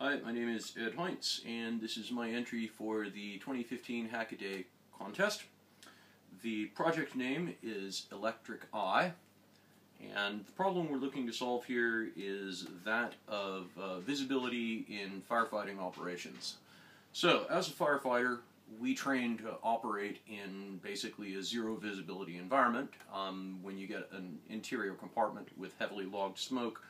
Hi, my name is Ed Heinz, and this is my entry for the 2015 Hackaday contest. The project name is Electric Eye, and the problem we're looking to solve here is that of visibility in firefighting operations. So, as a firefighter, we train to operate in basically a zero visibility environment. When you get an interior compartment with heavily logged smoke,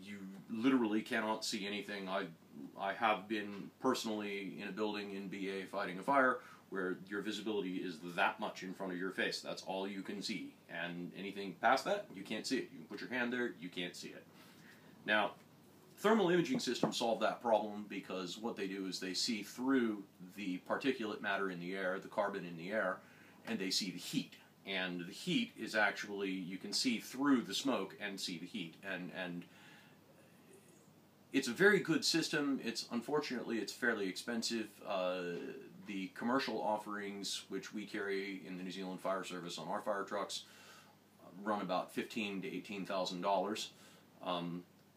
you literally cannot see anything. I have been personally in a building in BA fighting a fire where your visibility is that much in front of your face. That's all you can see. And anything past that, you can't see it. You can put your hand there, you can't see it. Now, thermal imaging systems solve that problem because what they do is they see through the particulate matter in the air, the carbon in the air, and they see the heat. And the heat is actually, you can see through the smoke and see the heat. And it's a very good system. Unfortunately, it's fairly expensive. The commercial offerings, which we carry in the New Zealand Fire Service on our fire trucks, run about $15,000 to $18,000.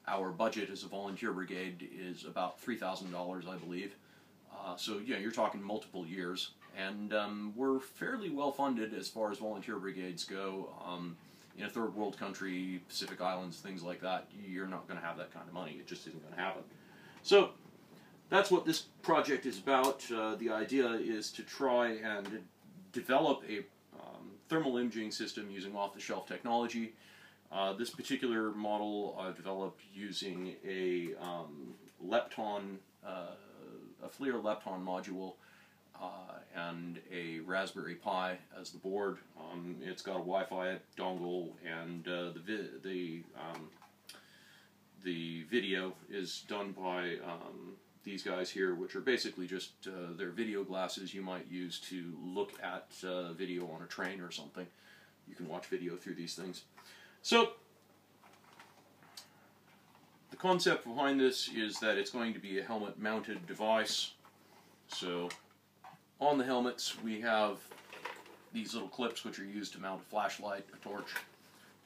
Our budget as a volunteer brigade is about $3,000, I believe. So yeah, you're talking multiple years, and we're fairly well funded as far as volunteer brigades go. In a third world country, Pacific Islands, things like that, you're not going to have that kind of money. It just isn't going to happen. So that's what this project is about. The idea is to try and develop a thermal imaging system using off-the-shelf technology. This particular model I've developed using a lepton, a FLIR lepton module, and a Raspberry Pi as the board. It's got a Wi-Fi dongle, and the video is done by these guys here, which are basically just their video glasses you might use to look at video on a train or something. You can watch video through these things. So, the concept behind this is that it's going to be a helmet-mounted device. So, on the helmets we have these little clips which are used to mount a flashlight, a torch.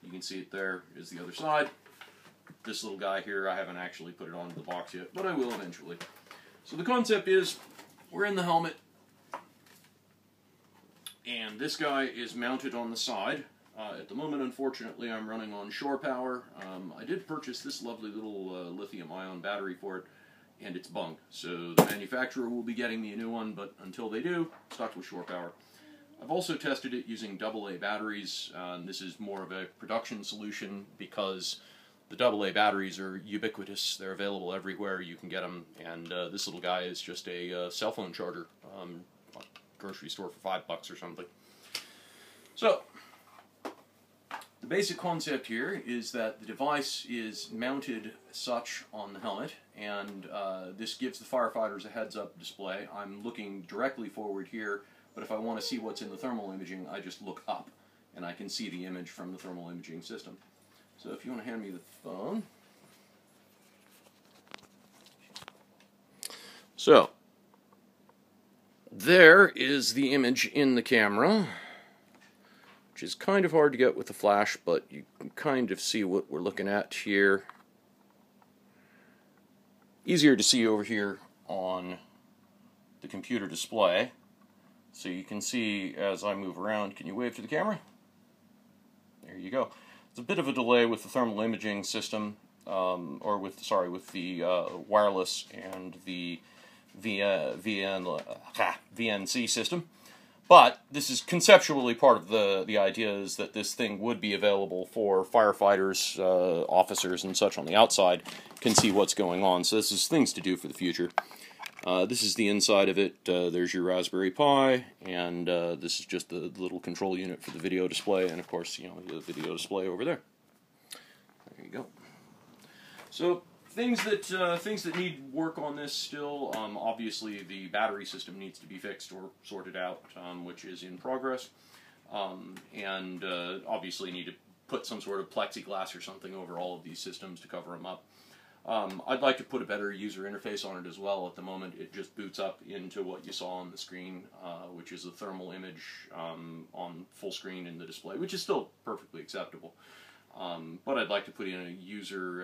You can see it there is the other side. This little guy here, I haven't actually put it onto the box yet, but I will eventually. So the concept is, we're in the helmet, and this guy is mounted on the side. At the moment, unfortunately, I'm running on shore power. I did purchase this lovely little lithium-ion battery for it, and it's bunk. So the manufacturer will be getting me a new one, but until they do, stuck with shore power. I've also tested it using AA batteries. This is more of a production solution because the AA batteries are ubiquitous. They're available everywhere. You can get them, and this little guy is just a cell phone charger. Grocery store for $5 or something. So, the basic concept here is that the device is mounted such on the helmet, and this gives the firefighters a heads-up display. I'm looking directly forward here, but if I want to see what's in the thermal imaging, I just look up, and I can see the image from the thermal imaging system. So if you want to hand me the phone. So, there is the image in the camera, which is kind of hard to get with the flash, but you can kind of see what we're looking at here. Easier to see over here on the computer display. So you can see as I move around. Can you wave to the camera? There you go. It's a bit of a delay with the thermal imaging system, or with the wireless and the VNC system. But this is conceptually part of the idea is that this thing would be available for firefighters, officers, and such on the outside can see what's going on. So this is things to do for the future. This is the inside of it. There's your Raspberry Pi, and this is just the little control unit for the video display, and of course, you know, the video display over there. There you go. So things that need work on this still. Obviously, the battery system needs to be fixed or sorted out, which is in progress, and obviously need to put some sort of plexiglass or something over all of these systems to cover them up. I'd like to put a better user interface on it as well. At the moment, it just boots up into what you saw on the screen, which is a thermal image on full screen in the display, which is still perfectly acceptable. But I'd like to put in a user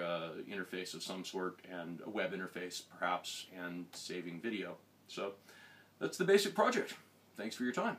interface of some sort and a web interface perhaps and saving video. So that's the basic project. Thanks for your time.